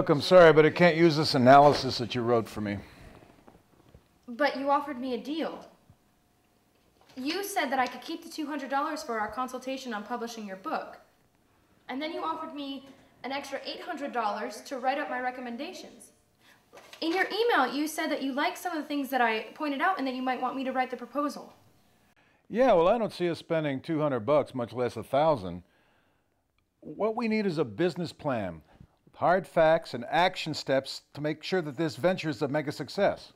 Look, I'm sorry, but I can't use this analysis that you wrote for me. But you offered me a deal. You said that I could keep the $200 for our consultation on publishing your book. And then you offered me an extra $800 to write up my recommendations. In your email, you said that you liked some of the things that I pointed out and that you might want me to write the proposal. Yeah, well, I don't see us spending $200, much less $1,000. What we need is a business plan, with hard facts and action steps to make sure that this venture is a mega success.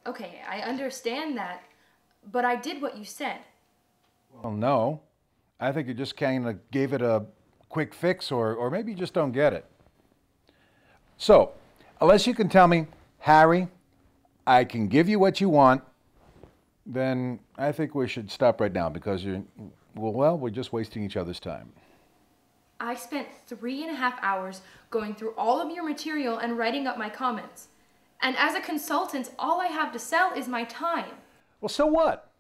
Okay, I understand that, but I did what you said. Well, no. I think you just kind of gave it a quick fix, or maybe you just don't get it. So, unless you can tell me, Harry, I can give you what you want, then I think we should stop right now because we're just wasting each other's time. I spent 3.5 hours going through all of your material and writing up my comments. And as a consultant, all I have to sell is my time. Well, so what?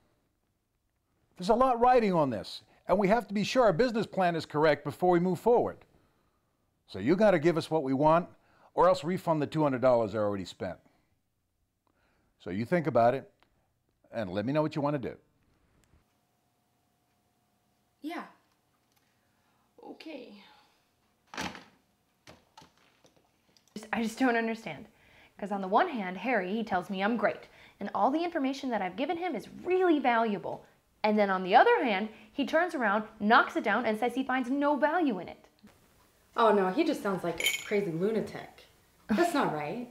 There's a lot riding on this, and we have to be sure our business plan is correct before we move forward. So you got to give us what we want, or else refund the $200 I already spent. So you think about it, and let me know what you want to do. Yeah. Okay. I just don't understand. Because on the one hand, Harry, he tells me I'm great, and all the information that I've given him is really valuable. And then on the other hand, he turns around, knocks it down, and says he finds no value in it. Oh no, he just sounds like a crazy lunatic. That's not right.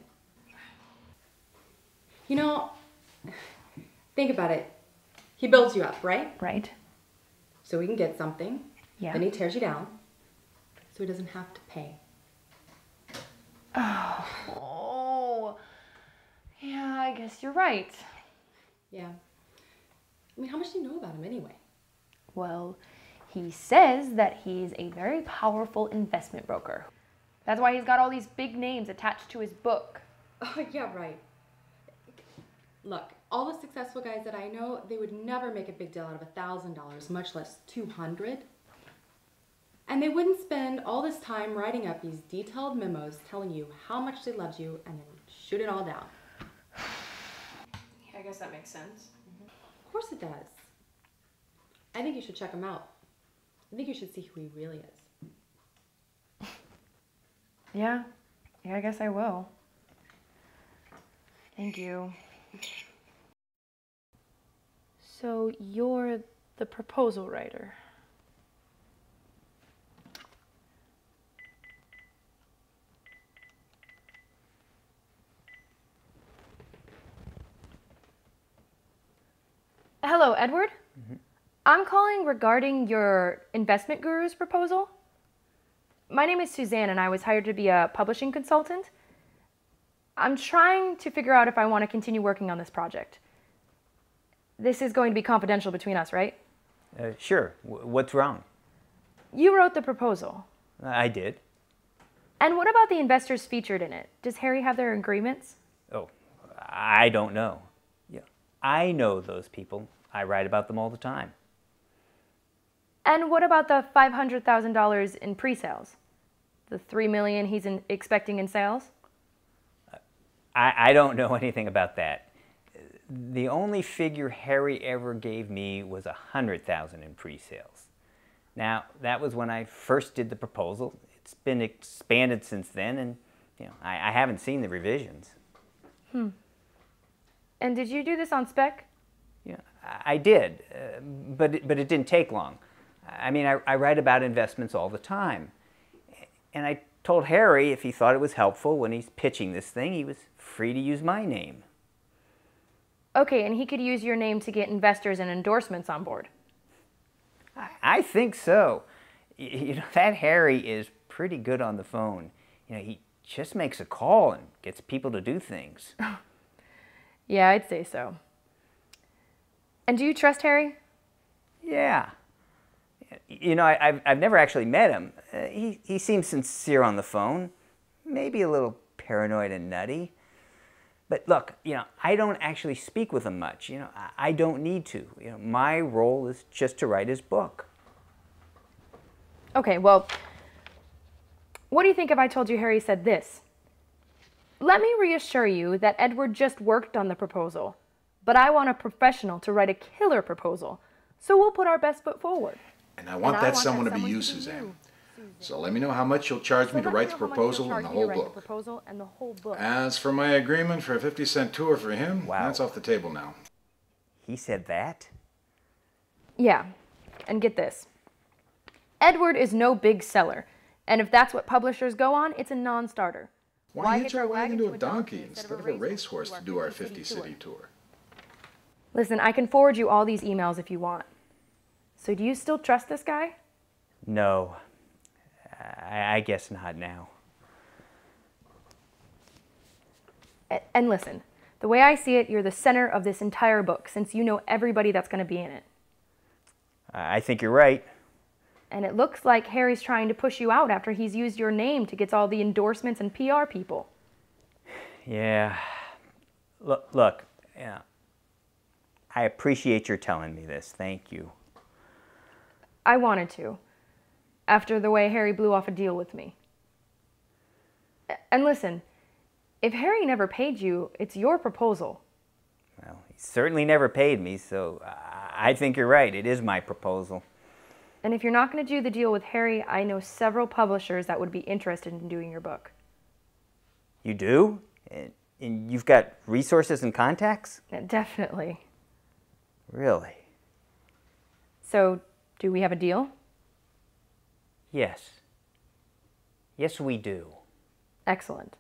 You know, think about it. He builds you up, right? Right. So he can get something. Yeah. Then he tears you down, so he doesn't have to pay. Oh. Yeah, I guess you're right. Yeah. I mean, how much do you know about him anyway? Well, he says that he's a very powerful investment broker. That's why he's got all these big names attached to his book. Oh, yeah, right. Look, all the successful guys that I know, they would never make a big deal out of $1,000, much less $200. And they wouldn't spend all this time writing up these detailed memos telling you how much they loved you and then shoot it all down. Yeah, I guess that makes sense. Of course it does. I think you should check him out. I think you should see who he really is. Yeah, I guess I will. Thank you. So you're the proposal writer. Hello, Edward. Mm-hmm. I'm calling regarding your investment guru's proposal. My name is Suzanne, and I was hired to be a publishing consultant. I'm trying to figure out if I want to continue working on this project. This is going to be confidential between us, right? Sure. What's wrong? You wrote the proposal. I did. And what about the investors featured in it? Does Harry have their agreements? Oh, I don't know. Yeah, I know those people. I write about them all the time. And what about the $500,000 in pre-sales? The $3 million he's expecting in sales? I don't know anything about that. The only figure Harry ever gave me was $100,000 in pre-sales. Now, that was when I first did the proposal. It's been expanded since then, and I haven't seen the revisions. And did you do this on spec? Yeah, I did, but it didn't take long. I mean, I write about investments all the time. And I told Harry if he thought it was helpful when he's pitching this thing, he was free to use my name. Okay, and he could use your name to get investors and endorsements on board. I think so. That Harry is pretty good on the phone. He just makes a call and gets people to do things. Yeah, I'd say so. And do you trust Harry? Yeah. I've never actually met him. He seems sincere on the phone, maybe a little paranoid and nutty. But look, I don't actually speak with him much. I don't need to. My role is just to write his book. Okay, well, What do you think if I told you Harry said this? Let me reassure you that Edward just worked on the proposal, but I want a professional to write a killer proposal, so we'll put our best foot forward. And I want that someone to be you, Suzanne. So let me know how much you'll charge me to write the proposal and the whole book. As for my agreement for a 50-cent tour for him, that's off the table now. He said that? Yeah, and get this. Edward is no big seller, and if that's what publishers go on, it's a non-starter. Why hitch our wagon to a donkey instead of a racehorse to do our 50-city tour? Listen, I can forward you all these emails if you want. So do you still trust this guy? No. I guess not now. And listen, the way I see it, you're the center of this entire book, since you know everybody that's going to be in it. I think you're right. And it looks like Harry's trying to push you out after he's used your name to get all the endorsements and PR people. Yeah. Look, yeah. I appreciate your telling me this. Thank you. I wanted to, after the way Harry blew off a deal with me. And listen, if Harry never paid you, it's your proposal. Well, he certainly never paid me, so I think you're right. It is my proposal. And if you're not going to do the deal with Harry, I know several publishers that would be interested in doing your book. You do? And you've got resources and contacts? Definitely. Really? So, do we have a deal? Yes. Yes, we do. Excellent.